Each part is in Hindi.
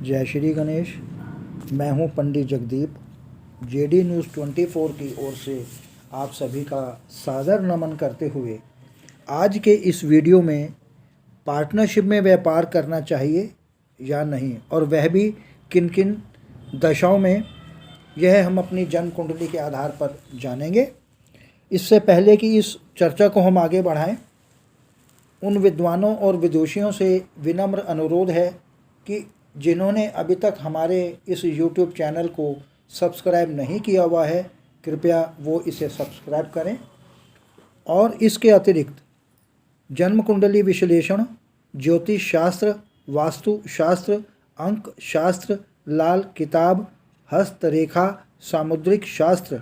जय श्री गणेश। मैं हूं पंडित जगदीप। जेडी न्यूज़ 24 की ओर से आप सभी का सादर नमन करते हुए आज के इस वीडियो में पार्टनरशिप में व्यापार करना चाहिए या नहीं, और वह भी किन किन दशाओं में, यह हम अपनी जन्म कुंडली के आधार पर जानेंगे। इससे पहले कि इस चर्चा को हम आगे बढ़ाएं, उन विद्वानों और विदुषियों से विनम्र अनुरोध है कि जिन्होंने अभी तक हमारे इस YouTube चैनल को सब्सक्राइब नहीं किया हुआ है, कृपया वो इसे सब्सक्राइब करें। और इसके अतिरिक्त जन्म कुंडली विश्लेषण, ज्योतिष शास्त्र, वास्तु शास्त्र, अंक शास्त्र, लाल किताब, हस्तरेखा, सामुद्रिक शास्त्र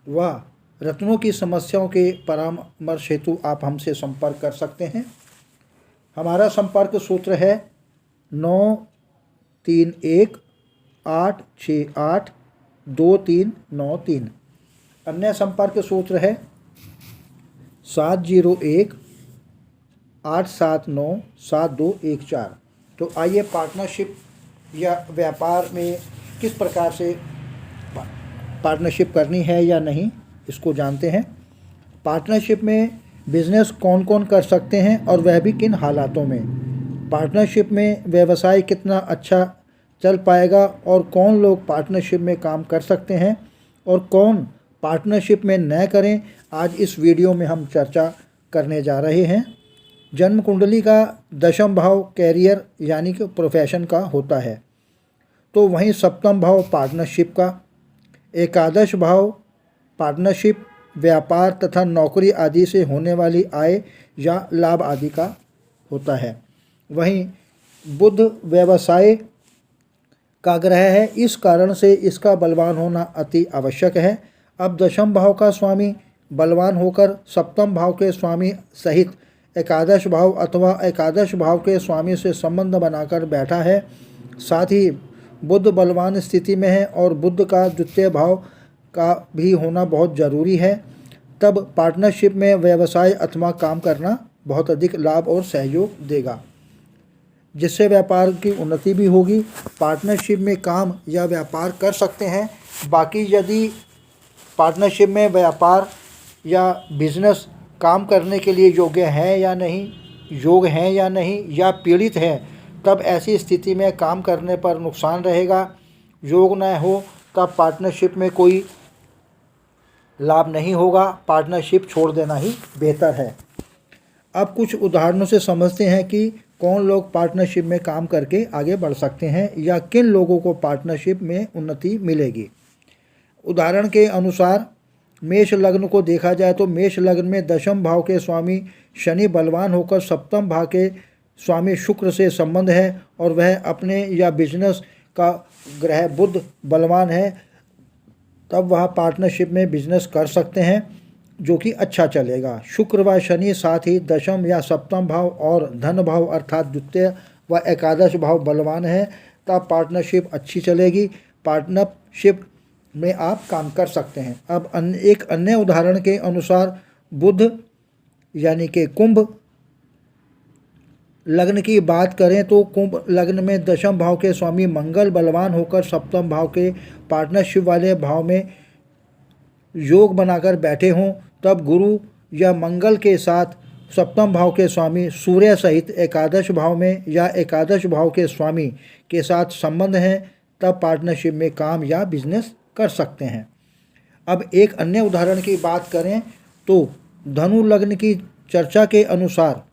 व रत्नों की समस्याओं के परामर्श हेतु आप हमसे संपर्क कर सकते हैं। हमारा संपर्क सूत्र है 9318682393। अन्य संपर्क सूत्र है 7018797214। तो आइए पार्टनरशिप या व्यापार में किस प्रकार से पार्टनरशिप करनी है या नहीं, इसको जानते हैं। पार्टनरशिप में बिजनेस कौन कौन कर सकते हैं और वह भी किन हालातों में। पार्टनरशिप में व्यवसाय कितना अच्छा चल पाएगा और कौन लोग पार्टनरशिप में काम कर सकते हैं और कौन पार्टनरशिप में न करें, आज इस वीडियो में हम चर्चा करने जा रहे हैं। जन्म कुंडली का दशम भाव कैरियर यानी कि प्रोफेशन का होता है, तो वहीं सप्तम भाव पार्टनरशिप का, एकादश भाव पार्टनरशिप व्यापार तथा नौकरी आदि से होने वाली आय या लाभ आदि का होता है। वहीं बुध व्यवसाय का ग्रह है, इस कारण से इसका बलवान होना अति आवश्यक है। अब दशम भाव का स्वामी बलवान होकर सप्तम भाव के स्वामी सहित एकादश भाव अथवा एकादश भाव के स्वामी से संबंध बनाकर बैठा है। साथ ही बुध बलवान स्थिति में है और बुध का द्वितीय भाव का भी होना बहुत ज़रूरी है। तब पार्टनरशिप में व्यवसाय अथवा काम करना बहुत अधिक लाभ और सहयोग देगा, जिससे व्यापार की उन्नति भी होगी। पार्टनरशिप में काम या व्यापार कर सकते हैं। बाकी यदि पार्टनरशिप में व्यापार या बिजनेस काम करने के लिए योग्य है या नहीं, या पीड़ित है, तब ऐसी स्थिति में काम करने पर नुकसान रहेगा। योग न हो तब पार्टनरशिप में कोई लाभ नहीं होगा। पार्टनरशिप छोड़ देना ही बेहतर है। अब कुछ उदाहरणों से समझते हैं कि कौन लोग पार्टनरशिप में काम करके आगे बढ़ सकते हैं या किन लोगों को पार्टनरशिप में उन्नति मिलेगी। उदाहरण के अनुसार मेष लग्न को देखा जाए तो मेष लग्न में दशम भाव के स्वामी शनि बलवान होकर सप्तम भाव के स्वामी शुक्र से संबंध है और वह अपने या बिजनेस का ग्रह बुध बलवान है, तब वह पार्टनरशिप में बिजनेस कर सकते हैं जो कि अच्छा चलेगा। शुक्र व शनि साथ ही दशम या सप्तम भाव और धन भाव अर्थात द्वितीय व एकादश भाव बलवान है, तब पार्टनरशिप अच्छी चलेगी। पार्टनरशिप में आप काम कर सकते हैं। अब एक अन्य उदाहरण के अनुसार बुध यानी कि कुंभ लग्न की बात करें तो कुंभ लग्न में दशम भाव के स्वामी मंगल बलवान होकर सप्तम भाव के पार्टनरशिप वाले भाव में योग बनाकर बैठे हों, तब गुरु या मंगल के साथ सप्तम भाव के स्वामी सूर्य सहित एकादश भाव में या एकादश भाव के स्वामी के साथ संबंध हैं, तब पार्टनरशिप में काम या बिजनेस कर सकते हैं। अब एक अन्य उदाहरण की बात करें तो धनु लग्न की चर्चा के अनुसार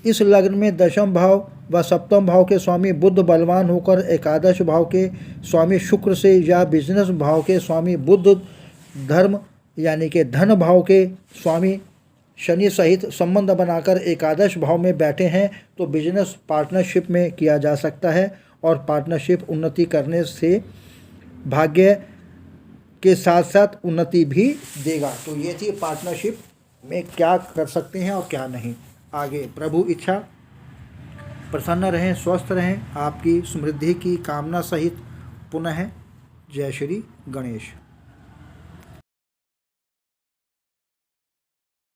इस लग्न में दशम भाव व सप्तम भाव के स्वामी बुध बलवान होकर एकादश भाव के स्वामी शुक्र से या बिजनेस भाव के स्वामी बुध धर्म यानी कि धन भाव के स्वामी शनि सहित संबंध बनाकर एकादश भाव में बैठे हैं, तो बिजनेस पार्टनरशिप में किया जा सकता है और पार्टनरशिप उन्नति करने से भाग्य के साथ साथ उन्नति भी देगा। तो ये थी पार्टनरशिप में क्या कर सकते हैं और क्या नहीं। आगे प्रभु इच्छा, प्रसन्न रहें, स्वस्थ रहें, आपकी समृद्धि की कामना सहित पुनः जय श्री गणेश।